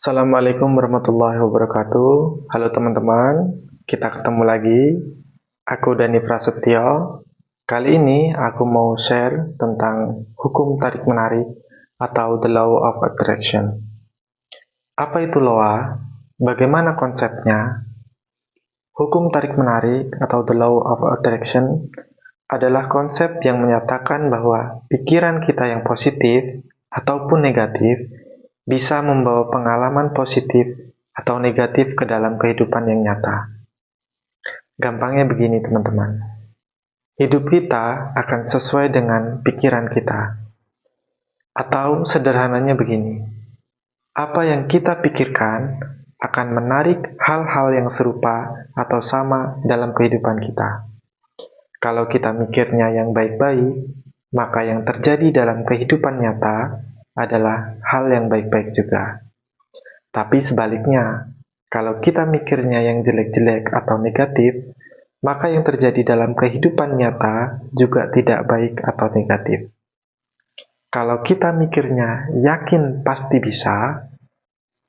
Assalamualaikum warahmatullahi wabarakatuh. Halo teman-teman, kita ketemu lagi. Aku Dani Prasetyo. Kali ini aku mau share tentang hukum tarik-menarik atau the law of attraction. Apa itu LOA? Bagaimana konsepnya? Hukum tarik-menarik atau the law of attraction adalah konsep yang menyatakan bahwa pikiran kita yang positif ataupun negatif bisa membawa pengalaman positif atau negatif ke dalam kehidupan yang nyata. Gampangnya begini teman-teman. Hidup kita akan sesuai dengan pikiran kita. Atau sederhananya begini. Apa yang kita pikirkan akan menarik hal-hal yang serupa atau sama dalam kehidupan kita. Kalau kita mikirnya yang baik-baik, maka yang terjadi dalam kehidupan nyata adalah hal yang baik-baik juga. Tapi sebaliknya, kalau kita mikirnya yang jelek-jelek atau negatif, maka yang terjadi dalam kehidupan nyata juga tidak baik atau negatif. Kalau kita mikirnya yakin pasti bisa,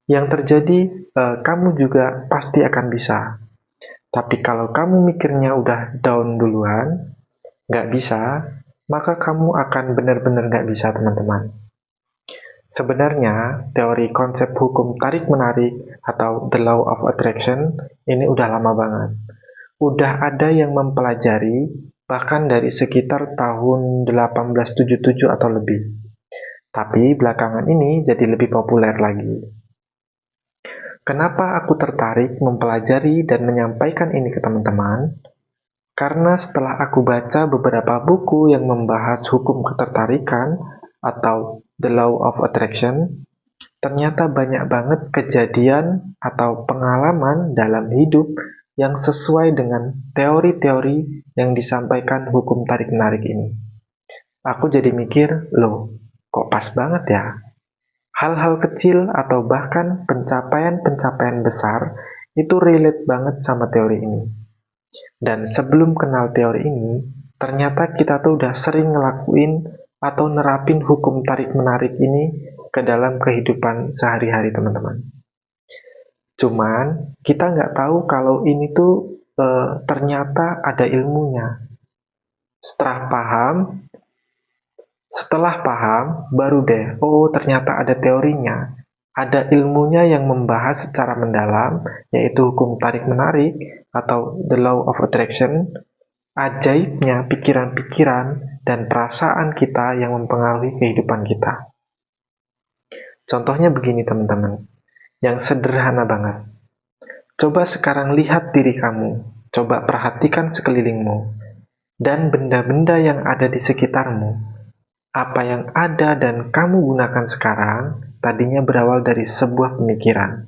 yang terjadi kamu juga pasti akan bisa. Tapi kalau kamu mikirnya udah down duluan, nggak bisa, maka kamu akan benar-benar nggak bisa, teman-teman. Sebenarnya, teori konsep hukum tarik-menarik atau the law of attraction ini udah lama banget. Udah ada yang mempelajari bahkan dari sekitar tahun 1877 atau lebih. Tapi belakangan ini jadi lebih populer lagi. Kenapa aku tertarik mempelajari dan menyampaikan ini ke teman-teman? Karena setelah aku baca beberapa buku yang membahas hukum ketertarikan atau the law of attraction, ternyata banyak banget kejadian atau pengalaman dalam hidup yang sesuai dengan teori-teori yang disampaikan hukum tarik-menarik ini. Aku jadi mikir, loh, kok pas banget ya? Hal-hal kecil atau bahkan pencapaian-pencapaian besar itu relate banget sama teori ini. Dan sebelum kenal teori ini, ternyata kita tuh udah sering ngelakuin atau nerapin hukum tarik-menarik ini ke dalam kehidupan sehari-hari, teman-teman. Cuman, kita nggak tahu kalau ini tuh ternyata ada ilmunya. Setelah paham, baru deh, oh ternyata ada teorinya. Ada ilmunya yang membahas secara mendalam, yaitu hukum tarik-menarik atau the law of attraction, ajaibnya pikiran-pikiran dan perasaan kita yang mempengaruhi kehidupan kita. Contohnya begini teman-teman, yang sederhana banget. Coba sekarang lihat diri kamu, coba perhatikan sekelilingmu, dan benda-benda yang ada di sekitarmu. Apa yang ada dan kamu gunakan sekarang tadinya berawal dari sebuah pemikiran.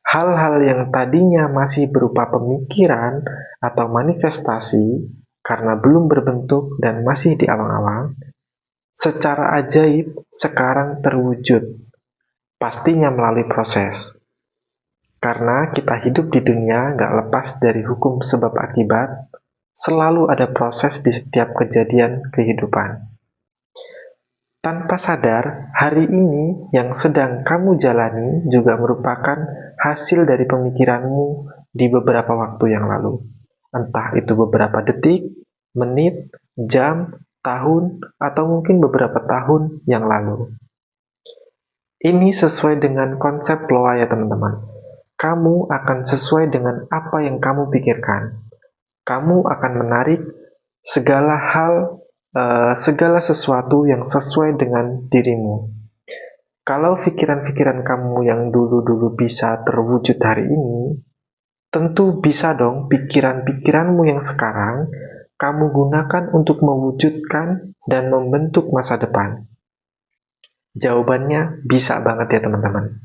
Hal-hal yang tadinya masih berupa pemikiran atau manifestasi karena belum berbentuk dan masih di awang-awang, secara ajaib sekarang terwujud, pastinya melalui proses. Karena kita hidup di dunia nggak lepas dari hukum sebab akibat, selalu ada proses di setiap kejadian kehidupan. Tanpa sadar, hari ini yang sedang kamu jalani juga merupakan hasil dari pemikiranmu di beberapa waktu yang lalu. Entah itu beberapa detik, menit, jam, tahun, atau mungkin beberapa tahun yang lalu. Ini sesuai dengan konsep LOA ya teman-teman. Kamu akan sesuai dengan apa yang kamu pikirkan. Kamu akan menarik segala sesuatu yang sesuai dengan dirimu. Kalau pikiran-pikiran kamu yang dulu-dulu bisa terwujud hari ini, tentu bisa dong pikiran-pikiranmu yang sekarang kamu gunakan untuk mewujudkan dan membentuk masa depan. Jawabannya bisa banget ya teman-teman.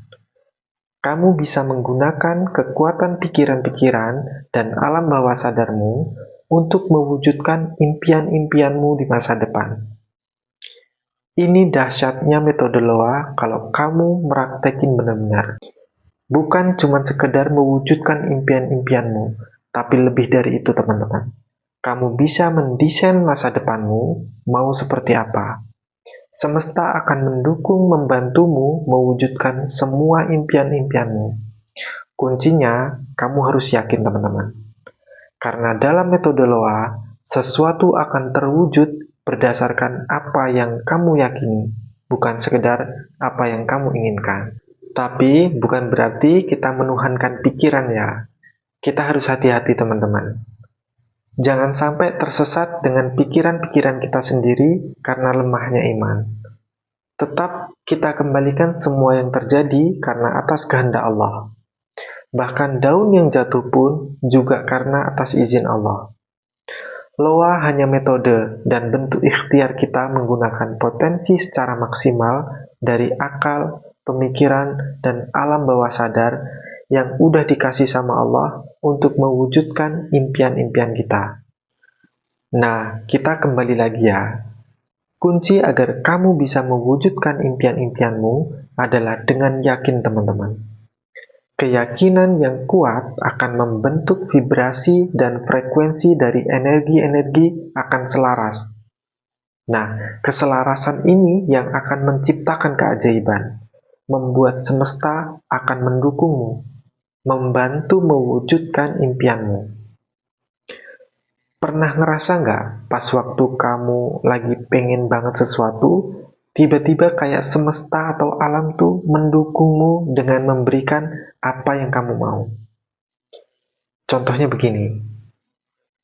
Kamu bisa menggunakan kekuatan pikiran-pikiran dan alam bawah sadarmu untuk mewujudkan impian-impianmu di masa depan. Ini dahsyatnya metode LOA kalau kamu meraktekin benar-benar. Bukan cuma sekedar mewujudkan impian-impianmu, tapi lebih dari itu teman-teman. Kamu bisa mendesain masa depanmu mau seperti apa. Semesta akan mendukung membantumu mewujudkan semua impian-impianmu. Kuncinya, kamu harus yakin teman-teman. Karena dalam metode Loa, sesuatu akan terwujud berdasarkan apa yang kamu yakini, bukan sekedar apa yang kamu inginkan. Tapi bukan berarti kita menuhankan pikiran ya. Kita harus hati-hati teman-teman. Jangan sampai tersesat dengan pikiran-pikiran kita sendiri karena lemahnya iman. Tetap kita kembalikan semua yang terjadi karena atas kehendak Allah. Bahkan daun yang jatuh pun juga karena atas izin Allah. Loa hanya metode dan bentuk ikhtiar kita menggunakan potensi secara maksimal dari akal, pemikiran, dan alam bawah sadar yang udah dikasih sama Allah untuk mewujudkan impian-impian kita. Nah, kita kembali lagi ya. Kunci agar kamu bisa mewujudkan impian-impianmu adalah dengan yakin teman-teman. Keyakinan yang kuat akan membentuk vibrasi dan frekuensi dari energi-energi akan selaras. Nah, keselarasan ini yang akan menciptakan keajaiban, membuat semesta akan mendukungmu, membantu mewujudkan impianmu. Pernah ngerasa nggak pas waktu kamu lagi pengen banget sesuatu, tiba-tiba kayak semesta atau alam tuh mendukungmu dengan memberikan apa yang kamu mau. Contohnya begini,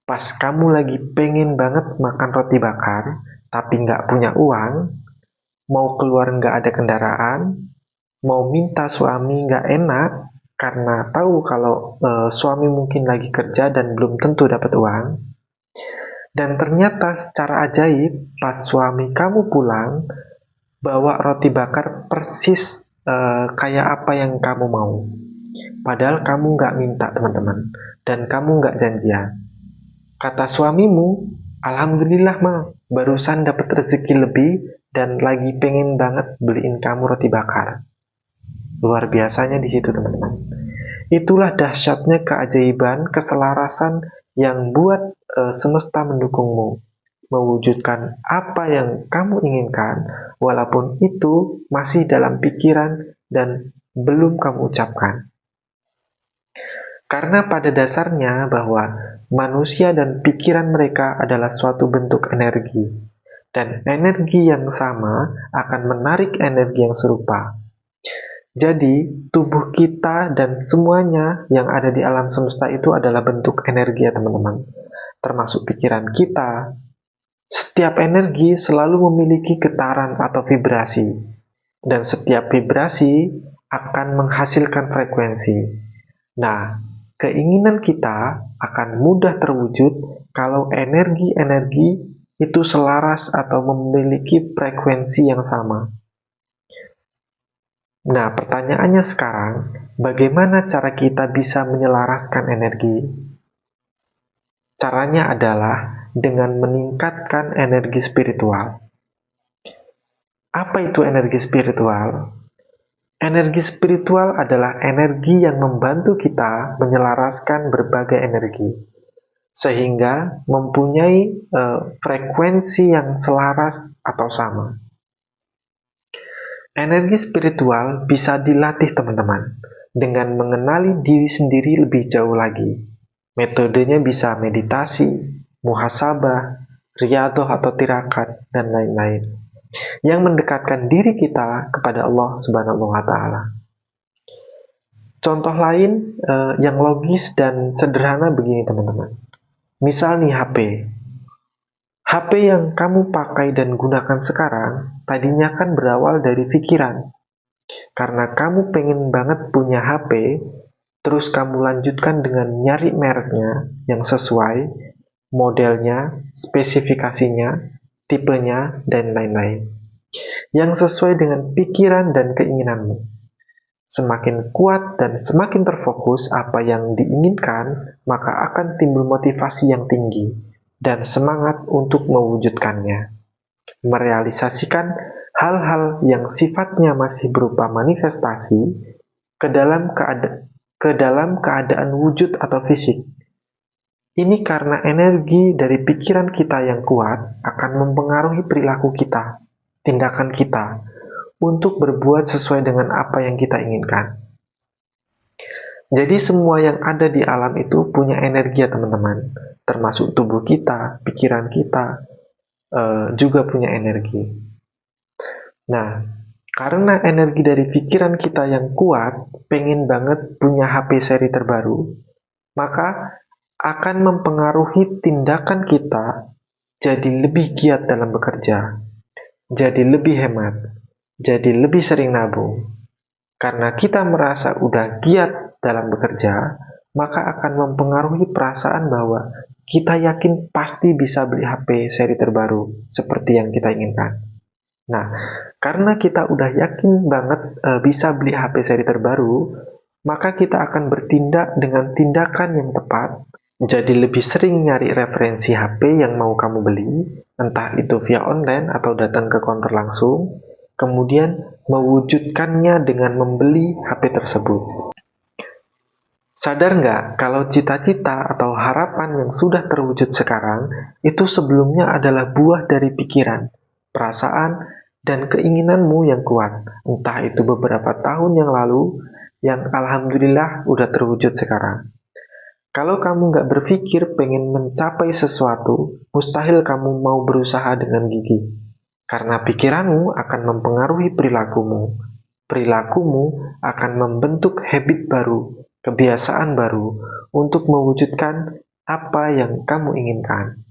pas kamu lagi pengen banget makan roti bakar, tapi nggak punya uang, mau keluar nggak ada kendaraan, mau minta suami nggak enak, karena tahu kalau suami mungkin lagi kerja dan belum tentu dapat uang, dan ternyata secara ajaib pas suami kamu pulang, bawa roti bakar persis kayak apa yang kamu mau. Padahal kamu nggak minta teman-teman, dan kamu nggak janjian. Kata suamimu, Alhamdulillah mah, barusan dapat rezeki lebih dan lagi pengen banget beliin kamu roti bakar. Luar biasanya di situ teman-teman. Itulah dahsyatnya keajaiban, keselarasan yang buat semesta mendukungmu mewujudkan apa yang kamu inginkan, walaupun itu masih dalam pikiran dan belum kamu ucapkan. Karena pada dasarnya bahwa manusia dan pikiran mereka adalah suatu bentuk energi, dan energi yang sama akan menarik energi yang serupa. Jadi, tubuh kita dan semuanya yang ada di alam semesta itu adalah bentuk energi ya teman-teman. Termasuk pikiran kita. Setiap energi selalu memiliki getaran atau vibrasi, dan setiap vibrasi akan menghasilkan frekuensi. Nah, keinginan kita akan mudah terwujud kalau energi-energi itu selaras atau memiliki frekuensi yang sama. Nah, pertanyaannya sekarang, bagaimana cara kita bisa menyelaraskan energi? Caranya adalah dengan meningkatkan energi spiritual. Apa itu energi spiritual? Energi spiritual adalah energi yang membantu kita menyelaraskan berbagai energi, sehingga mempunyai frekuensi yang selaras atau sama. Energi spiritual bisa dilatih teman-teman dengan mengenali diri sendiri lebih jauh lagi. Metodenya bisa meditasi, muhasabah, riyadhah atau tirakat, dan lain-lain, yang mendekatkan diri kita kepada Allah Subhanahu wa Ta'ala. Contoh lain yang logis dan sederhana begini teman-teman. Misal nih HP. HP yang kamu pakai dan gunakan sekarang tadinya kan berawal dari pikiran. Karena kamu pengen banget punya HP, terus kamu lanjutkan dengan nyari mereknya yang sesuai, modelnya, spesifikasinya, tipenya, dan lain-lain. Yang sesuai dengan pikiran dan keinginanmu. Semakin kuat dan semakin terfokus apa yang diinginkan, maka akan timbul motivasi yang tinggi dan semangat untuk mewujudkannya. Merealisasikan hal-hal yang sifatnya masih berupa manifestasi ke dalam keadaan wujud atau fisik. Ini karena energi dari pikiran kita yang kuat akan mempengaruhi perilaku kita. tindakan kita untuk berbuat sesuai dengan apa yang kita inginkan. Jadi semua yang ada di alam itu punya energi ya teman-teman, termasuk tubuh kita, pikiran kita, juga punya energi. Nah, karena energi dari pikiran kita yang kuat, pengen banget punya HP seri terbaru, maka akan mempengaruhi tindakan kita jadi lebih giat dalam bekerja, jadi lebih hemat, jadi lebih sering nabung. Karena kita merasa udah giat dalam bekerja, maka akan mempengaruhi perasaan bahwa kita yakin pasti bisa beli HP seri terbaru seperti yang kita inginkan. Nah, karena kita udah yakin banget bisa beli HP seri terbaru, maka kita akan bertindak dengan tindakan yang tepat, jadi lebih sering nyari referensi HP yang mau kamu beli, entah itu via online atau datang ke counter langsung, kemudian mewujudkannya dengan membeli HP tersebut. Sadar nggak kalau cita-cita atau harapan yang sudah terwujud sekarang itu sebelumnya adalah buah dari pikiran, perasaan, dan keinginanmu yang kuat, entah itu beberapa tahun yang lalu, yang alhamdulillah udah terwujud sekarang. Kalau kamu nggak berpikir pengen mencapai sesuatu, mustahil kamu mau berusaha dengan gigih. Karena pikiranmu akan mempengaruhi perilakumu. Perilakumu akan membentuk habit baru, kebiasaan baru, untuk mewujudkan apa yang kamu inginkan.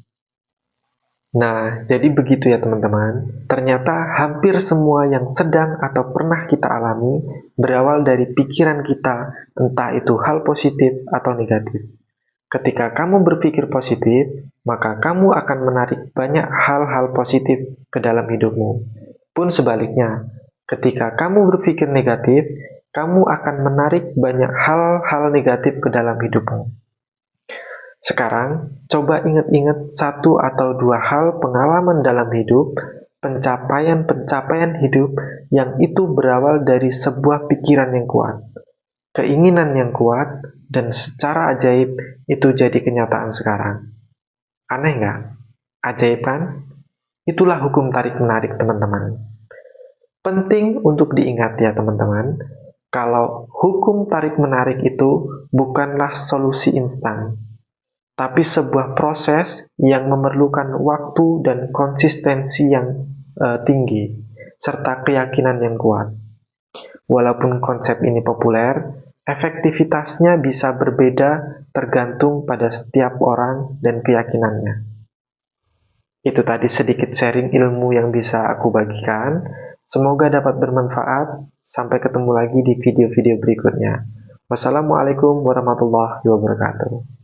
Nah, jadi begitu ya teman-teman. Ternyata hampir semua yang sedang atau pernah kita alami berawal dari pikiran kita, entah itu hal positif atau negatif. Ketika kamu berpikir positif, maka kamu akan menarik banyak hal-hal positif ke dalam hidupmu. Pun sebaliknya, ketika kamu berpikir negatif, kamu akan menarik banyak hal-hal negatif ke dalam hidupmu. Sekarang, coba ingat-ingat satu atau dua hal pengalaman dalam hidup, pencapaian-pencapaian hidup yang itu berawal dari sebuah pikiran yang kuat, keinginan yang kuat, dan secara ajaib itu jadi kenyataan sekarang. Aneh nggak? Ajaib kan? Itulah hukum tarik-menarik teman-teman. Penting untuk diingat ya teman-teman, kalau hukum tarik-menarik itu bukanlah solusi instan, tapi sebuah proses yang memerlukan waktu dan konsistensi yang tinggi, serta keyakinan yang kuat. Walaupun konsep ini populer, efektivitasnya bisa berbeda tergantung pada setiap orang dan keyakinannya. Itu tadi sedikit sharing ilmu yang bisa aku bagikan. Semoga dapat bermanfaat. Sampai ketemu lagi di video-video berikutnya. Wassalamualaikum warahmatullahi wabarakatuh.